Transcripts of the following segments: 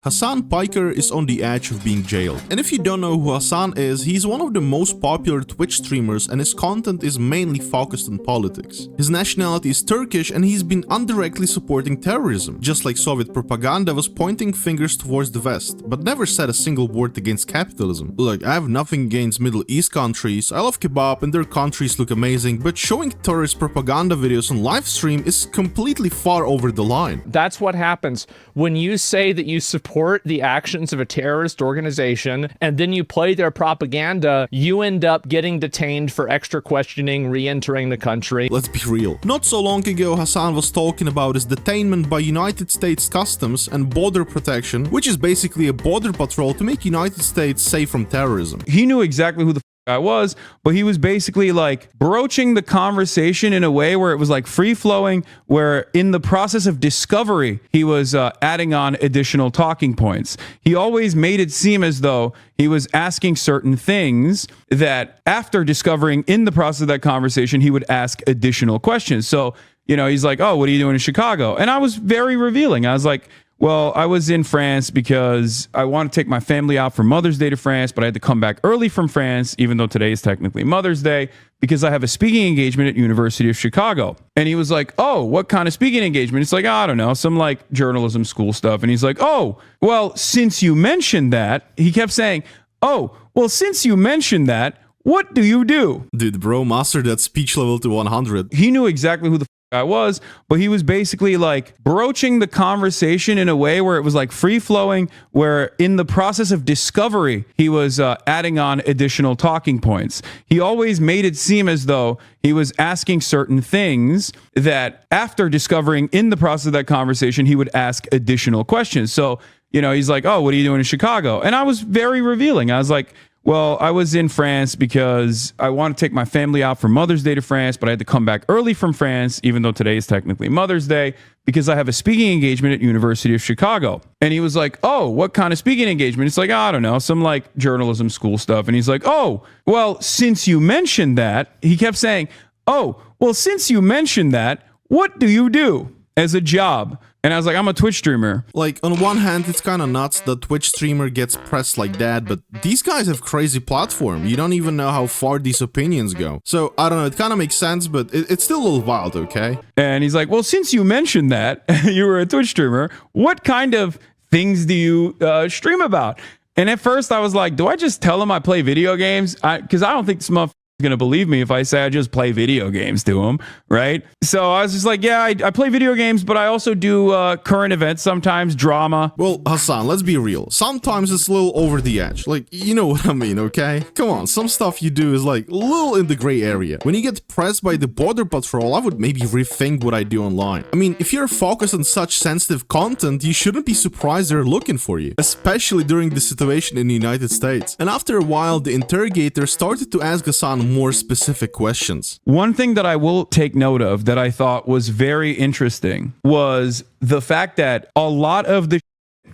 Hasan Piker is on the edge of being jailed. And if you don't know who Hasan is, he's one of the most popular Twitch streamers and his content is mainly focused on politics. His nationality is Turkish and he's been indirectly supporting terrorism, just like Soviet propaganda was pointing fingers towards the West, but never said a single word against capitalism. Look, I have nothing against Middle East countries, I love kebab and their countries look amazing, but showing terrorist propaganda videos on live stream is completely far over the line. That's what happens when you say that you support the actions of a terrorist organization and then you play their propaganda. You end up getting detained for extra questioning, re-entering the country. Let's be real. Not so long ago, Hasan was talking about his detainment by United States Customs and Border Protection, which is basically a border patrol to make United States safe from terrorism. He knew exactly who the I was, but he was basically like broaching the conversation in a way where it was like free flowing, where in the process of discovery, he was adding on additional talking points. He always made it seem as though he was asking certain things that after discovering in the process of that conversation, he would ask additional questions. So, you know, he's like, oh, what are you doing in Chicago? And I was very revealing. I was like, well, I was in France because I want to take my family out for Mother's Day to France, but I had to come back early from France, even though today is technically Mother's Day, because I have a speaking engagement at University of Chicago. And he was like, oh, what kind of speaking engagement? It's like, I don't know, some like journalism school stuff. And he's like, oh, well, since you mentioned that, he kept saying, oh, well, since you mentioned that, what do you do? Dude, bro mastered that speech level to 100. He knew exactly who the I was, but he was basically like broaching the conversation in a way where it was like free flowing, where in the process of discovery, he was adding on additional talking points. He always made it seem as though he was asking certain things that after discovering in the process of that conversation, he would ask additional questions. So, you know, he's like, oh, what are you doing in Chicago? And I was very revealing. I was like, well, I was in France because I want to take my family out for Mother's Day to France, but I had to come back early from France, even though today is technically Mother's Day, because I have a speaking engagement at University of Chicago. And he was like, oh, what kind of speaking engagement? It's like, I don't know, some like journalism school stuff. And he's like, oh, well, since you mentioned that, he kept saying, oh, well, since you mentioned that, what do you do as a job? And I was like, I'm a Twitch streamer. Like, on one hand, it's kind of nuts that Twitch streamer gets pressed like that, but these guys have crazy platform. You don't even know how far these opinions go. So, I don't know, it kind of makes sense, but it's still a little wild, okay? And he's like, well, since you mentioned that, you were a Twitch streamer, what kind of things do you stream about? And at first, I was like, do I just tell him I play video games? Because I don't think this motherfucker gonna believe me if I say I just play video games to him, right? So I was just like, yeah, I play video games, but I also do current events, sometimes drama. Well, Hasan, let's be real. Sometimes it's a little over the edge. Like, you know what I mean, okay? Come on, some stuff you do is like a little in the gray area. When you get pressed by the border patrol, I would maybe rethink what I do online. I mean, if you're focused on such sensitive content, you shouldn't be surprised they're looking for you, especially during the situation in the United States. And after a while, the interrogator started to ask Hasan more specific questions. One thing that I will take note of that I thought was very interesting was the fact that a lot of the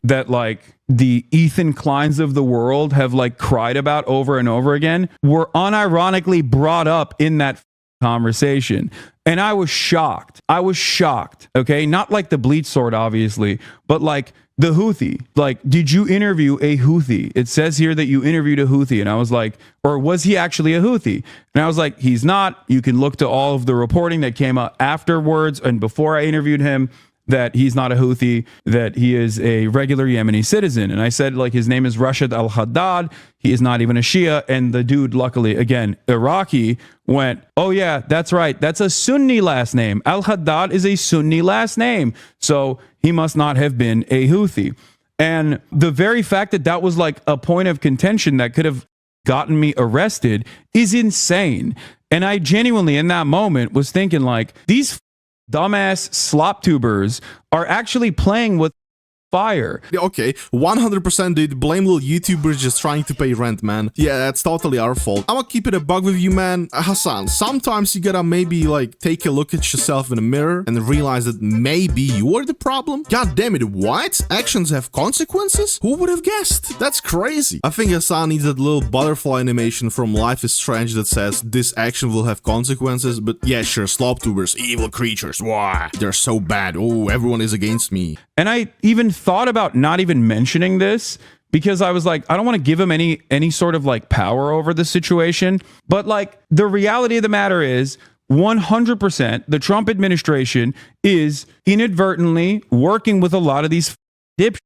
that like the Ethan Kleins of the world have like cried about over and over again were unironically brought up in that conversation. And I was shocked. Okay, not like the bleach sword, obviously, but like the Houthi. Like, did you interview a Houthi? It says here that you interviewed a Houthi. And I was like, or was he actually a Houthi? And I was like, he's not. You can look to all of the reporting that came out afterwards and before I interviewed him that he's not a Houthi, that he is a regular Yemeni citizen. And I said, like, his name is Rashid al-Haddad. He is not even a Shia. And the dude, luckily, again, Iraqi, went, oh yeah, that's right. That's a Sunni last name. Al-Haddad is a Sunni last name. So he must not have been a Houthi. And the very fact that that was like a point of contention that could have gotten me arrested is insane. And I genuinely, in that moment, was thinking like, these dumbass slop tubers are actually playing with fire. Okay, 100% dude, blame little YouTubers just trying to pay rent, man. Yeah, that's totally our fault. I'ma keep it a bug with you, man. Hasan, sometimes you gotta maybe like take a look at yourself in the mirror and realize that maybe you are the problem. God damn it, what? Actions have consequences? Who would have guessed? That's crazy. I think Hasan needs that little butterfly animation from Life is Strange that says this action will have consequences, but yeah, sure, slop tubers, evil creatures, why? They're so bad. Oh, everyone is against me. And I even thought about not even mentioning this because I was like, I don't want to give him any sort of like power over the situation. But like the reality of the matter is 100% the Trump administration is inadvertently working with a lot of these dip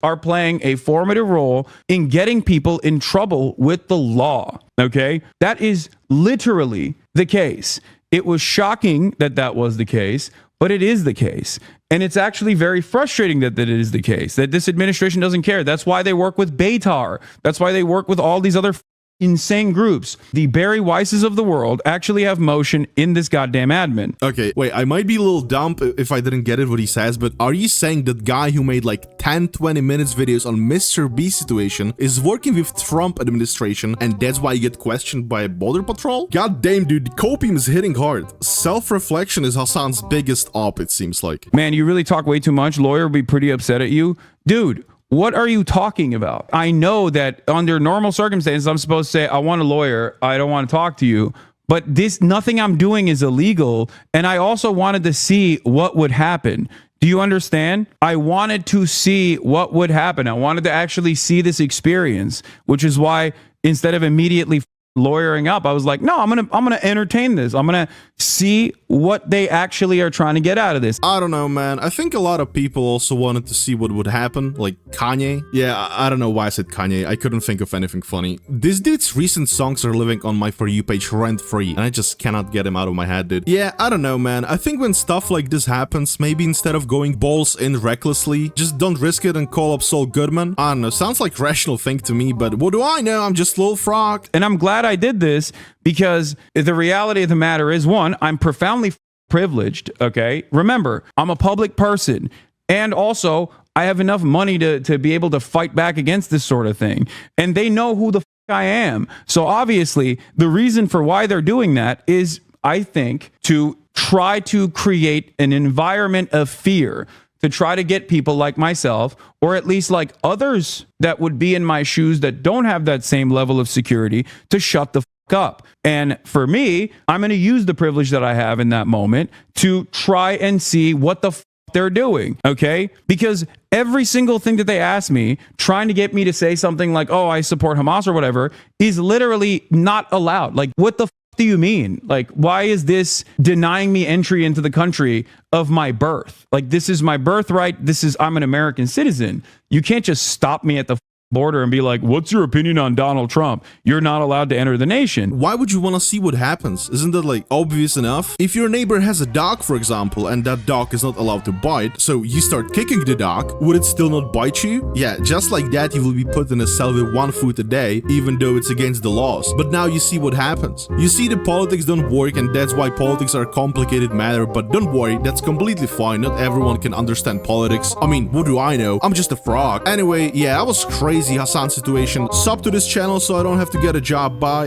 are playing a formative role in getting people in trouble with the law. Okay. That is literally the case. It was shocking that that was the case, but it is the case. And it's actually very frustrating that it is the case, that this administration doesn't care. That's why they work with Beitar. That's why they work with all these other insane groups. The Barry Weisses of the world actually have motion in this goddamn admin. Okay, wait, I might be a little dumb if I didn't get it what he says, but are you saying that guy who made like 10-20 minutes videos on Mr. B situation is working with Trump administration and that's why you get questioned by a border patrol? God damn, dude, the copium is hitting hard. Self-reflection is Hasan's biggest op, it seems like. Man, you really talk way too much. Lawyer will be pretty upset at you. Dude, what are you talking about? I know that under normal circumstances, I'm supposed to say, I want a lawyer. I don't want to talk to you. But nothing I'm doing is illegal. And I also wanted to see what would happen. Do you understand? I wanted to see what would happen. I wanted to actually see this experience, which is why instead of immediately lawyering up, I was like, no, I'm gonna entertain this. I'm gonna see what they actually are trying to get out of this. I don't know, man. I think a lot of people also wanted to see what would happen, like Kanye. Yeah, I don't know why I said Kanye. I couldn't think of anything funny. This dude's recent songs are living on my For You page rent-free, and I just cannot get him out of my head, dude. Yeah, I don't know, man. I think when stuff like this happens, maybe instead of going balls in recklessly, just don't risk it and call up Saul Goodman. I don't know, sounds like a rational thing to me, but what do I know? I'm just a little frog. And I'm glad I did this because the reality of the matter is, one, I'm profoundly privileged, okay? Remember, I'm a public person, and also I have enough money to be able to fight back against this sort of thing, and they know who the I am. So obviously, the reason for why they're doing that is, I think, to try to create an environment of fear, to try to get people like myself, or at least like others that would be in my shoes that don't have that same level of security, to shut the up. And for me, I'm going to use the privilege that I have in that moment to try and see what the they're doing. Okay. Because every single thing that they ask me, trying to get me to say something like, oh, I support Hamas or whatever, is literally not allowed. Like, what the do you mean? Like, why is this denying me entry into the country of my birth? Like, this is my birthright. I'm an American citizen. You can't just stop me at the border and be like, what's your opinion on Donald Trump? You're not allowed to enter the nation. Why would you want to see what happens? Isn't that like obvious enough? If your neighbor has a dog, for example, and that dog is not allowed to bite, so you start kicking the dog, would it still not bite you? Yeah, just like that, you will be put in a cell with 1 food a day, even though it's against the laws. But now you see what happens. You see the politics don't work, and that's why politics are a complicated matter, but don't worry, that's completely fine. Not everyone can understand politics. I mean, what do I know? I'm just a frog. Anyway, yeah, I was crazy Hasan situation. Sub to this channel so I don't have to get a job. Bye.